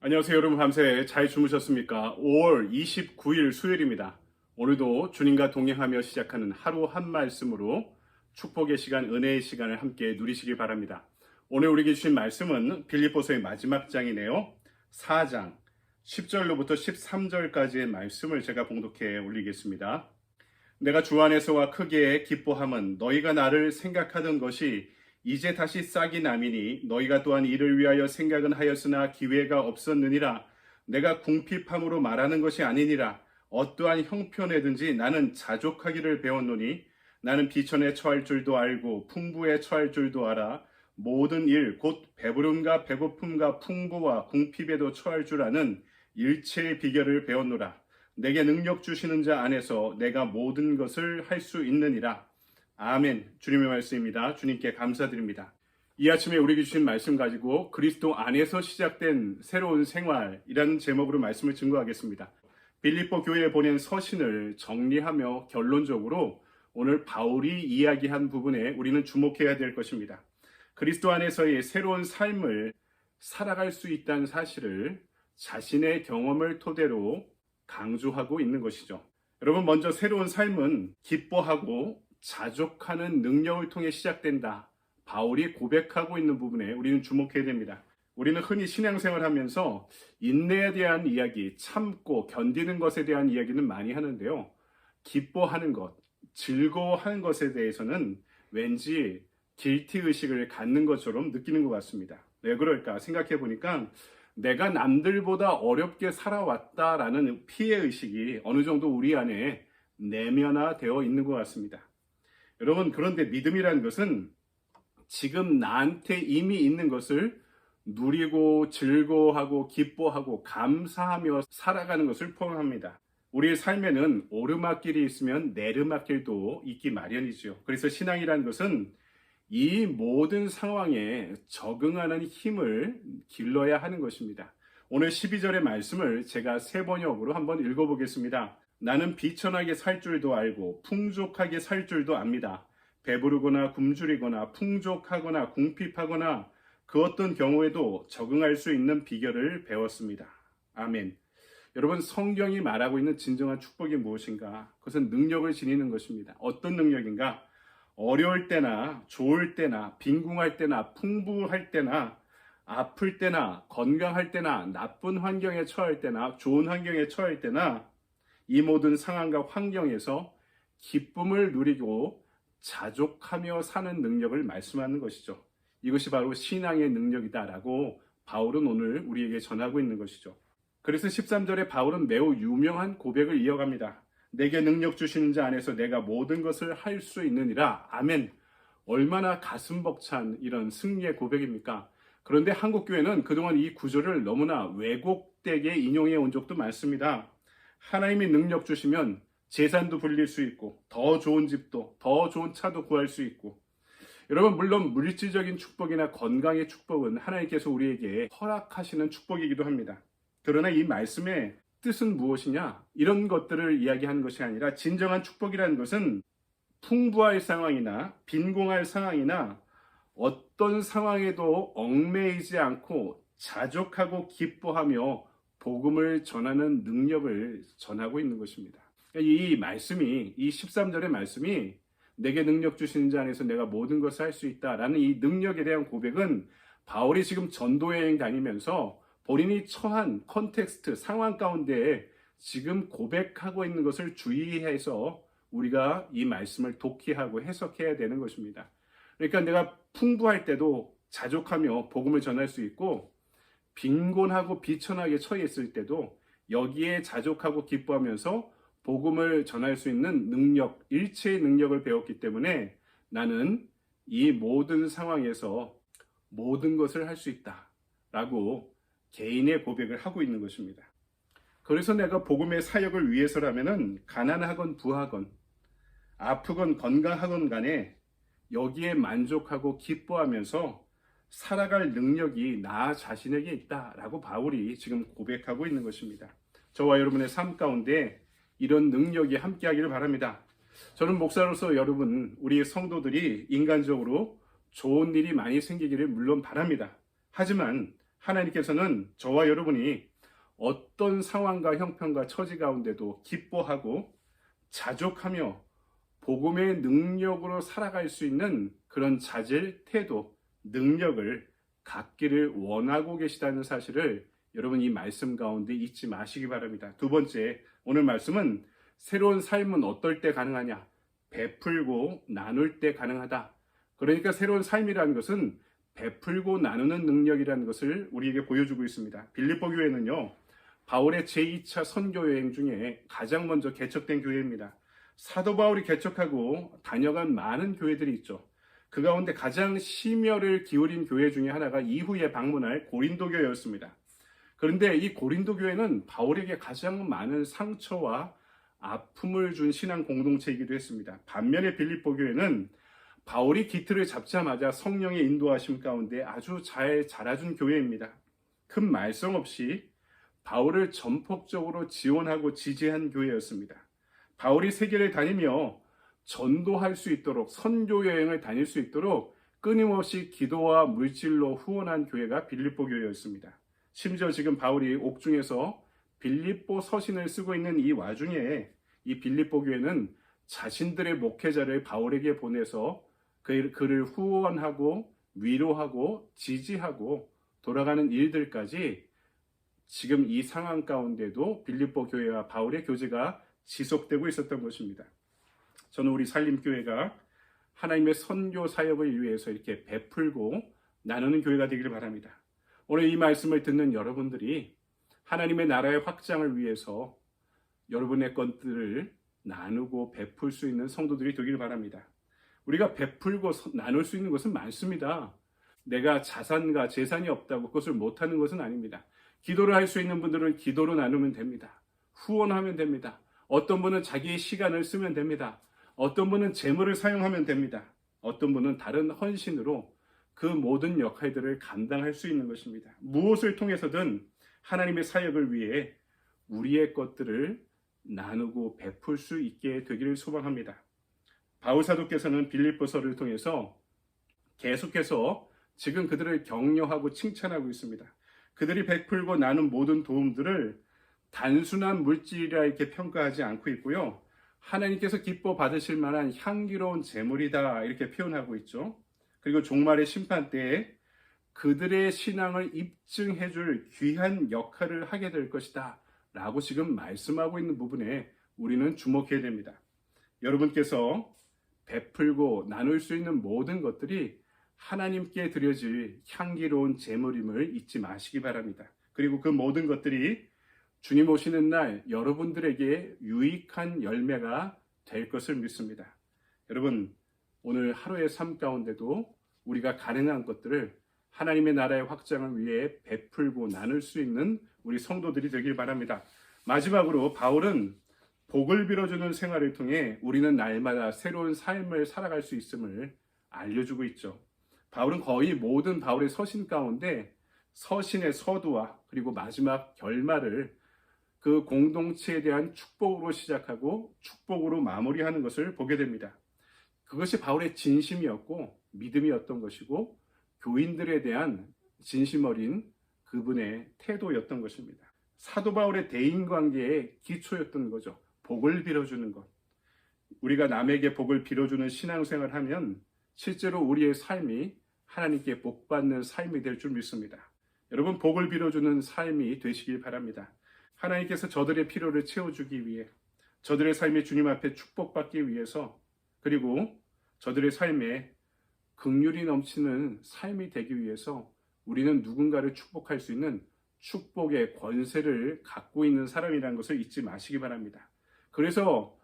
안녕하세요. 여러분 밤새 잘 주무셨습니까? 5월 29일 수요일입니다. 오늘도 주님과 동행하며 시작하는 하루 한 말씀으로 축복의 시간, 은혜의 시간을 함께 누리시길 바랍니다. 오늘 우리에게 주신 말씀은 빌립보서의 마지막 장이네요. 4장 10절로부터 13절까지의 말씀을 제가 봉독해 올리겠습니다. 내가 주 안에서와 크게 기뻐함은 너희가 나를 생각하던 것이 이제 다시 싹이 남이니 너희가 또한 이를 위하여 생각은 하였으나 기회가 없었느니라. 내가 궁핍함으로 말하는 것이 아니니라. 어떠한 형편에든지 나는 자족하기를 배웠노니 나는 비천에 처할 줄도 알고 풍부에 처할 줄도 알아. 모든 일 곧 배부름과 배고픔과 풍부와 궁핍에도 처할 줄 아는 일체의 비결을 배웠노라. 내게 능력 주시는 자 안에서 내가 모든 것을 할 수 있느니라. 아멘. 주님의 말씀입니다. 주님께 감사드립니다. 이 아침에 우리에게 주신 말씀 가지고 그리스도 안에서 시작된 새로운 생활이라는 제목으로 말씀을 증거하겠습니다. 빌립보 교회에 보낸 서신을 정리하며 결론적으로 오늘 바울이 이야기한 부분에 우리는 주목해야 될 것입니다. 그리스도 안에서의 새로운 삶을 살아갈 수 있다는 사실을 자신의 경험을 토대로 강조하고 있는 것이죠. 여러분, 먼저 새로운 삶은 기뻐하고 자족하는 능력을 통해 시작된다. 바울이 고백하고 있는 부분에 우리는 주목해야 됩니다. 우리는 흔히 신앙생활 하면서 인내에 대한 이야기, 참고 견디는 것에 대한 이야기는 많이 하는데요. 기뻐하는 것, 즐거워하는 것에 대해서는 왠지 길티 의식을 갖는 것처럼 느끼는 것 같습니다. 왜 그럴까 생각해 보니까 내가 남들보다 어렵게 살아왔다라는 피해의식이 어느 정도 우리 안에 내면화되어 있는 것 같습니다. 여러분, 그런데 믿음이라는 것은 지금 나한테 이미 있는 것을 누리고 즐거워하고 기뻐하고 감사하며 살아가는 것을 포함합니다. 우리의 삶에는 오르막길이 있으면 내르막길도 있기 마련이죠. 그래서 신앙이라는 것은 이 모든 상황에 적응하는 힘을 길러야 하는 것입니다. 오늘 12절의 말씀을 제가 새 번역으로 한번 읽어보겠습니다. 나는 비천하게 살 줄도 알고 풍족하게 살 줄도 압니다. 배부르거나 굶주리거나 풍족하거나 궁핍하거나 그 어떤 경우에도 적응할 수 있는 비결을 배웠습니다. 아멘. 여러분, 성경이 말하고 있는 진정한 축복이 무엇인가? 그것은 능력을 지니는 것입니다. 어떤 능력인가? 어려울 때나 좋을 때나 빈궁할 때나 풍부할 때나 아플 때나 건강할 때나 나쁜 환경에 처할 때나 좋은 환경에 처할 때나 이 모든 상황과 환경에서 기쁨을 누리고 자족하며 사는 능력을 말씀하는 것이죠. 이것이 바로 신앙의 능력이다라고 바울은 오늘 우리에게 전하고 있는 것이죠. 그래서 13절에 바울은 매우 유명한 고백을 이어갑니다. 내게 능력 주시는 자 안에서 내가 모든 것을 할 수 있느니라. 아멘. 얼마나 가슴 벅찬 이런 승리의 고백입니까? 그런데 한국교회는 그동안 이 구절을 너무나 왜곡되게 인용해 온 적도 많습니다. 하나님이 능력 주시면 재산도 불릴 수 있고 더 좋은 집도 더 좋은 차도 구할 수 있고, 여러분, 물론 물질적인 축복이나 건강의 축복은 하나님께서 우리에게 허락하시는 축복이기도 합니다. 그러나 이 말씀의 뜻은 무엇이냐? 이런 것들을 이야기하는 것이 아니라 진정한 축복이라는 것은 풍부할 상황이나 빈곤할 상황이나 어떤 상황에도 얽매이지 않고 자족하고 기뻐하며 복음을 전하는 능력을 전하고 있는 것입니다. 이 말씀이, 이 13절의 말씀이 내게 능력 주시는 자 안에서 내가 모든 것을 할 수 있다라는 이 능력에 대한 고백은 바울이 지금 전도여행 다니면서 본인이 처한 컨텍스트, 상황 가운데 지금 고백하고 있는 것을 주의해서 우리가 이 말씀을 독해하고 해석해야 되는 것입니다. 그러니까 내가 풍부할 때도 자족하며 복음을 전할 수 있고, 빈곤하고 비천하게 처해 있을 때도 여기에 자족하고 기뻐하면서 복음을 전할 수 있는 능력, 일체의 능력을 배웠기 때문에 나는 이 모든 상황에서 모든 것을 할 수 있다라고 개인의 고백을 하고 있는 것입니다. 그래서 내가 복음의 사역을 위해서라면은 가난하건 부하건 아프건 건강하건 간에 여기에 만족하고 기뻐하면서 살아갈 능력이 나 자신에게 있다라고 바울이 지금 고백하고 있는 것입니다. 저와 여러분의 삶 가운데 이런 능력이 함께하기를 바랍니다. 저는 목사로서 여러분, 우리 성도들이 인간적으로 좋은 일이 많이 생기기를 물론 바랍니다. 하지만 하나님께서는 저와 여러분이 어떤 상황과 형편과 처지 가운데도 기뻐하고 자족하며 복음의 능력으로 살아갈 수 있는 그런 자질, 태도, 능력을 갖기를 원하고 계시다는 사실을 여러분 이 말씀 가운데 잊지 마시기 바랍니다. 두 번째, 오늘 말씀은 새로운 삶은 어떨 때 가능하냐? 베풀고 나눌 때 가능하다. 그러니까 새로운 삶이라는 것은 베풀고 나누는 능력이라는 것을 우리에게 보여주고 있습니다. 빌립보 교회는요, 바울의 제2차 선교 여행 중에 가장 먼저 개척된 교회입니다. 사도 바울이 개척하고 다녀간 많은 교회들이 있죠. 그 가운데 가장 심혈을 기울인 교회 중에 하나가 이후에 방문할 고린도 교회였습니다. 그런데 이 고린도 교회는 바울에게 가장 많은 상처와 아픔을 준 신앙 공동체이기도 했습니다. 반면에 빌립보 교회는 바울이 기틀을 잡자마자 성령의 인도하심 가운데 아주 잘 자라준 교회입니다. 큰 말썽 없이 바울을 전폭적으로 지원하고 지지한 교회였습니다. 바울이 세계를 다니며 전도할 수 있도록, 선교 여행을 다닐 수 있도록 끊임없이 기도와 물질로 후원한 교회가 빌립보 교회였습니다. 심지어 지금 바울이 옥중에서 빌립보 서신을 쓰고 있는 이 와중에 이 빌립보 교회는 자신들의 목회자를 바울에게 보내서 그를 후원하고 위로하고 지지하고 돌아가는 일들까지 지금 이 상황 가운데도 빌립보 교회와 바울의 교제가 지속되고 있었던 것입니다. 저는 우리 산림교회가 하나님의 선교 사역을 위해서 이렇게 베풀고 나누는 교회가 되기를 바랍니다. 오늘 이 말씀을 듣는 여러분들이 하나님의 나라의 확장을 위해서 여러분의 것들을 나누고 베풀 수 있는 성도들이 되기를 바랍니다. 우리가 베풀고 나눌 수 있는 것은 많습니다. 내가 자산과 재산이 없다고 그것을 못하는 것은 아닙니다. 기도를 할 수 있는 분들은 기도로 나누면 됩니다. 후원하면 됩니다. 어떤 분은 자기의 시간을 쓰면 됩니다. 어떤 분은 재물을 사용하면 됩니다. 어떤 분은 다른 헌신으로 그 모든 역할들을 감당할 수 있는 것입니다. 무엇을 통해서든 하나님의 사역을 위해 우리의 것들을 나누고 베풀 수 있게 되기를 소망합니다. 바울 사도께서는 빌립보서를 통해서 계속해서 지금 그들을 격려하고 칭찬하고 있습니다. 그들이 베풀고 나눈 모든 도움들을 단순한 물질이라 이렇게 평가하지 않고 있고요. 하나님께서 기뻐 받으실 만한 향기로운 재물이다 이렇게 표현하고 있죠. 그리고 종말의 심판 때에 그들의 신앙을 입증해 줄 귀한 역할을 하게 될 것이다 라고 지금 말씀하고 있는 부분에 우리는 주목해야 됩니다. 여러분께서 베풀고 나눌 수 있는 모든 것들이 하나님께 드려질 향기로운 제물임을 잊지 마시기 바랍니다. 그리고 그 모든 것들이 주님 오시는 날 여러분들에게 유익한 열매가 될 것을 믿습니다. 여러분, 오늘 하루의 삶 가운데도 우리가 가능한 것들을 하나님의 나라의 확장을 위해 베풀고 나눌 수 있는 우리 성도들이 되길 바랍니다. 마지막으로 바울은 복을 빌어주는 생활을 통해 우리는 날마다 새로운 삶을 살아갈 수 있음을 알려주고 있죠. 바울은 거의 모든 바울의 서신 가운데 서신의 서두와 그리고 마지막 결말을 그 공동체에 대한 축복으로 시작하고 축복으로 마무리하는 것을 보게 됩니다. 그것이 바울의 진심이었고 믿음이었던 것이고 교인들에 대한 진심 어린 그분의 태도였던 것입니다. 사도 바울의 대인관계의 기초였던 거죠. 복을 빌어주는 것. 우리가 남에게 복을 빌어주는 신앙생활을 하면 실제로 우리의 삶이 하나님께 복받는 삶이 될 줄 믿습니다. 여러분, 복을 빌어주는 삶이 되시길 바랍니다. 하나님께서 저들의 필요를 채워주기 위해, 저들의 삶이 주님 앞에 축복받기 위해서, 그리고 저들의 삶에 긍휼이 넘치는 삶이 되기 위해서 우리는 누군가를 축복할 수 있는 축복의 권세를 갖고 있는 사람이라는 것을 잊지 마시기 바랍니다. 그래서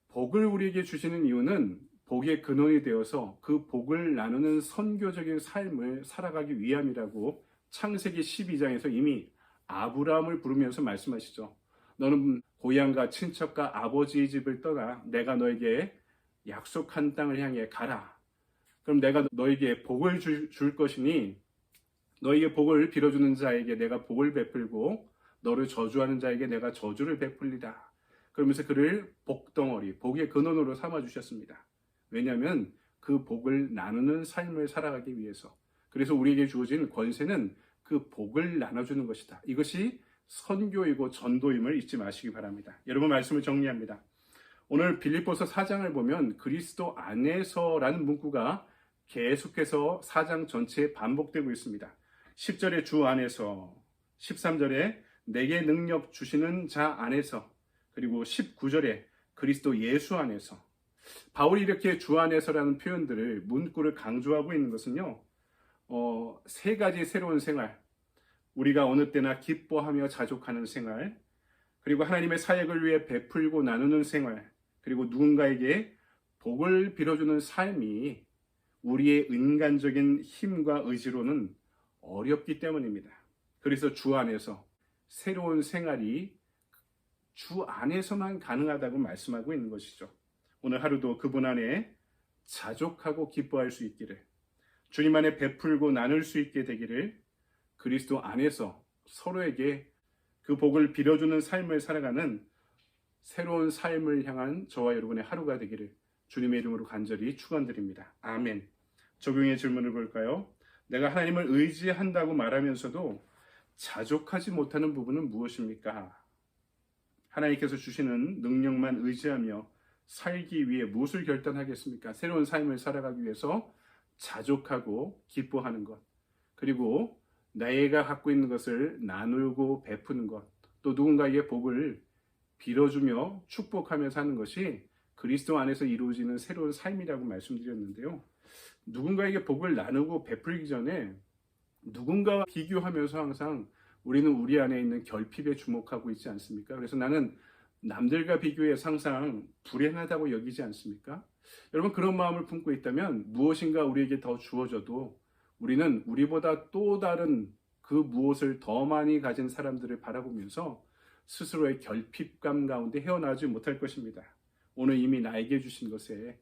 복을 우리에게 주시는 이유는 복의 근원이 되어서 그 복을 나누는 선교적인 삶을 살아가기 위함이라고 창세기 12장에서 이미 아브라함을 부르면서 말씀하시죠. 너는 고향과 친척과 아버지의 집을 떠나 내가 너에게 약속한 땅을 향해 가라. 그럼 내가 너에게 복을 줄 것이니 너에게 복을 빌어주는 자에게 내가 복을 베풀고 너를 저주하는 자에게 내가 저주를 베풀리라. 그러면서 그를 복덩어리, 복의 근원으로 삼아주셨습니다. 왜냐하면 그 복을 나누는 삶을 살아가기 위해서. 그래서 우리에게 주어진 권세는 그 복을 나눠주는 것이다. 이것이 선교이고 전도임을 잊지 마시기 바랍니다. 여러분, 말씀을 정리합니다. 오늘 빌립보서 4장을 보면 그리스도 안에서라는 문구가 계속해서 4장 전체에 반복되고 있습니다. 10절에 주 안에서, 13절에 내게 능력 주시는 자 안에서, 그리고 19절에 그리스도 예수 안에서. 바울이 이렇게 주 안에서라는 표현들을, 문구를 강조하고 있는 것은요, 세 가지 새로운 생활, 우리가 어느 때나 기뻐하며 자족하는 생활, 그리고 하나님의 사역을 위해 베풀고 나누는 생활, 그리고 누군가에게 복을 빌어주는 삶이 우리의 인간적인 힘과 의지로는 어렵기 때문입니다. 그래서 주 안에서 새로운 생활이 주 안에서만 가능하다고 말씀하고 있는 것이죠. 오늘 하루도 그분 안에 자족하고 기뻐할 수 있기를, 주님 안에 베풀고 나눌 수 있게 되기를, 그리스도 안에서 서로에게 그 복을 빌어주는 삶을 살아가는 새로운 삶을 향한 저와 여러분의 하루가 되기를 주님의 이름으로 간절히 축원드립니다. 아멘. 적용의 질문을 볼까요? 내가 하나님을 의지한다고 말하면서도 자족하지 못하는 부분은 무엇입니까? 하나님께서 주시는 능력만 의지하며 살기 위해 무엇을 결단하겠습니까? 새로운 삶을 살아가기 위해서 자족하고 기뻐하는 것, 그리고 내가 갖고 있는 것을 나누고 베푸는 것, 또 누군가에게 복을 빌어주며 축복하며 사는 것이 그리스도 안에서 이루어지는 새로운 삶이라고 말씀드렸는데요. 누군가에게 복을 나누고 베풀기 전에 누군가와 비교하면서 항상 우리는 우리 안에 있는 결핍에 주목하고 있지 않습니까? 그래서 나는 남들과 비교해서 항상 불행하다고 여기지 않습니까? 여러분, 그런 마음을 품고 있다면 무엇인가 우리에게 더 주어져도 우리는 우리보다 또 다른 그 무엇을 더 많이 가진 사람들을 바라보면서 스스로의 결핍감 가운데 헤어나오지 못할 것입니다. 오늘 이미 나에게 주신 것에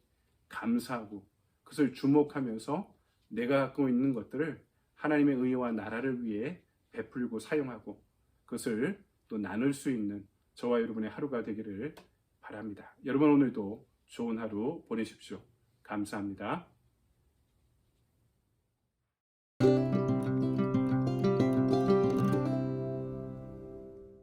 감사하고 그것을 주목하면서 내가 갖고 있는 것들을 하나님의 의와 나라를 위해 베풀고 사용하고 그것을 또 나눌 수 있는 저와 여러분의 하루가 되기를 바랍니다. 여러분, 오늘도 좋은 하루 보내십시오. 감사합니다.